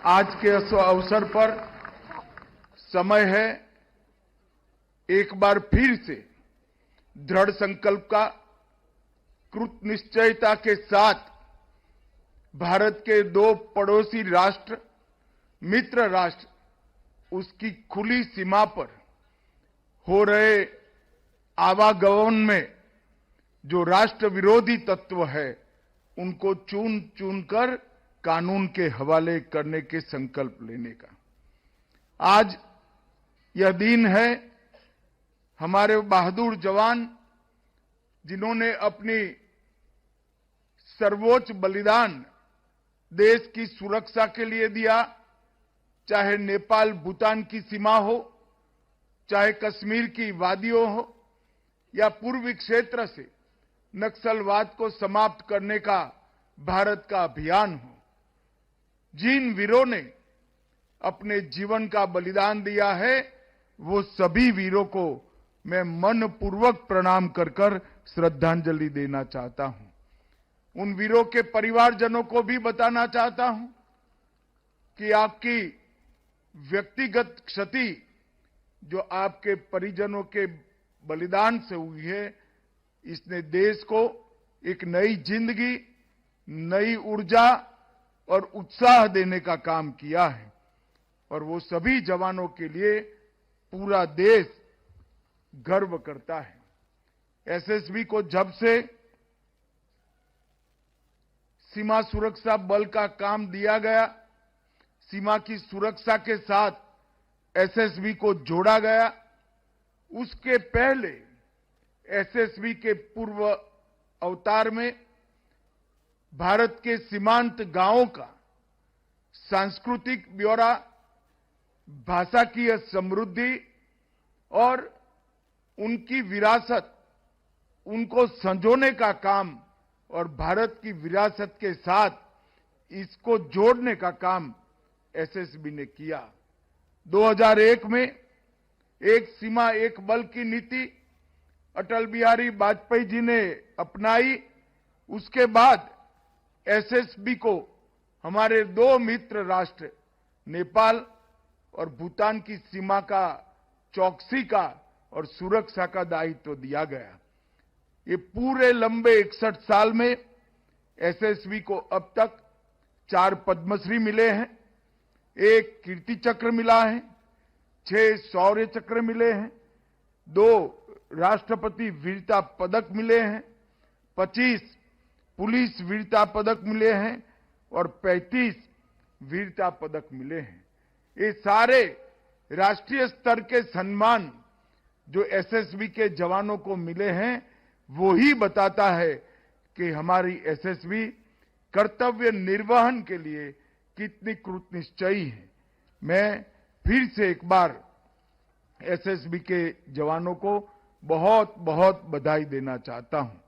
आज के अवसर पर समय है एक बार फिर से दृढ़ संकल्प का कृत निश्चयता के साथ भारत के दो पड़ोसी राष्ट्र, मित्र राष्ट्र, उसकी खुली सीमा पर हो रहे आवागमन में जो राष्ट्र विरोधी तत्व है, उनको चुन चुनकर कानून के हवाले करने के संकल्प लेने का आज यह दिन है। हमारे बहादुर जवान जिन्होंने अपनी सर्वोच्च बलिदान देश की सुरक्षा के लिए दिया, चाहे नेपाल भूटान की सीमा हो, चाहे कश्मीर की वादियों हो, या पूर्वी क्षेत्र से नक्सलवाद को समाप्त करने का भारत का अभियान हो, जिन वीरों ने अपने जीवन का बलिदान दिया है, वो सभी वीरों को मैं मनपूर्वक प्रणाम कर कर श्रद्धांजलि देना चाहता हूं। उन वीरों के परिवारजनों को भी बताना चाहता हूं कि आपकी व्यक्तिगत क्षति जो आपके परिजनों के बलिदान से हुई है, इसने देश को एक नई जिंदगी, नई ऊर्जा और उत्साह देने का काम किया है, और वो सभी जवानों के लिए पूरा देश गर्व करता है। एसएसबी को जब से सीमा सुरक्षा बल का काम दिया गया, सीमा की सुरक्षा के साथ एसएसबी को जोड़ा गया, उसके पहले एसएसबी के पूर्व अवतार में भारत के सीमांत गांवों का सांस्कृतिक ब्यौरा, भाषा की समृद्धि और उनकी विरासत, उनको संजोने का काम और भारत की विरासत के साथ इसको जोड़ने का काम एसएसबी ने किया। 2001 में एक सीमा एक बल की नीति अटल बिहारी वाजपेयी जी ने अपनाई। उसके बाद एसएसबी को हमारे दो मित्र राष्ट्र नेपाल और भूटान की सीमा का चौकसी का और सुरक्षा का दायित्व दिया गया। ये पूरे लंबे 61 साल में एसएसबी को अब तक 4 पद्मश्री मिले हैं, 1 कीर्ति चक्र मिला है, 6 शौर्य चक्र मिले हैं, 2 राष्ट्रपति वीरता पदक मिले हैं, 25 पुलिस वीरता पदक मिले हैं और 35 वीरता पदक मिले हैं। ये सारे राष्ट्रीय स्तर के सम्मान जो एसएसबी के जवानों को मिले हैं, वो ही बताता है कि हमारी एसएसबी कर्तव्य निर्वहन के लिए कितनी कृतनिश्चयी है। मैं फिर से एक बार एसएसबी के जवानों को बहुत बहुत बधाई देना चाहता हूं।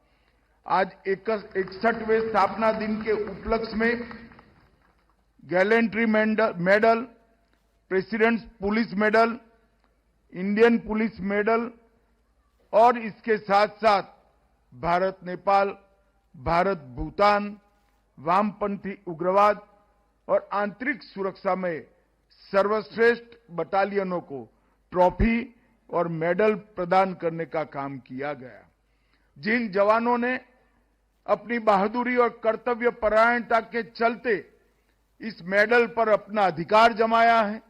आज 61वें स्थापना दिन के उपलक्ष्य में gallantry medal, presidents police medal, Indian police medal और इसके साथ साथ भारत नेपाल, भारत भूटान, वामपंथी उग्रवाद और आंतरिक सुरक्षा में सर्वश्रेष्ठ बटालियनों को ट्रॉफी और मेडल प्रदान करने का काम किया गया। जिन जवानों ने अपनी बहादुरी और कर्तव्य परायणता के चलते इस मेडल पर अपना अधिकार जमाया है,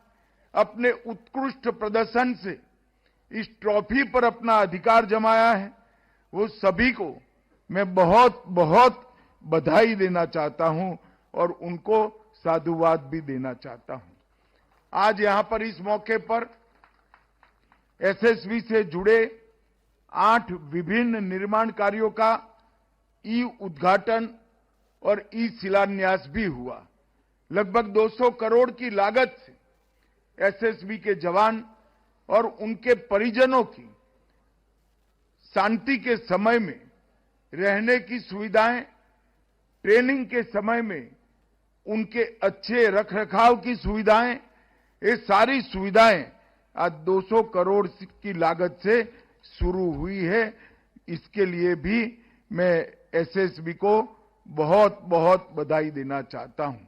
अपने उत्कृष्ट प्रदर्शन से इस ट्रॉफी पर अपना अधिकार जमाया है, वो सभी को मैं बहुत बहुत बधाई देना चाहता हूं और उनको साधुवाद भी देना चाहता हूं। आज यहां पर इस मौके पर एसएसबी से जुड़े 8 विभिन्न निर्माण कार्यों का ई उद्घाटन और ई शिलान्यास भी हुआ। लगभग 200 करोड़ की लागत से एसएसबी के जवान और उनके परिजनों की शांति के समय में रहने की सुविधाएं, ट्रेनिंग के समय में उनके अच्छे रखरखाव की सुविधाएं, ये सारी सुविधाएं आज 200 करोड़ की लागत से शुरू हुई है। इसके लिए भी मैं एसएसबी को बहुत बहुत बधाई देना चाहता हूं।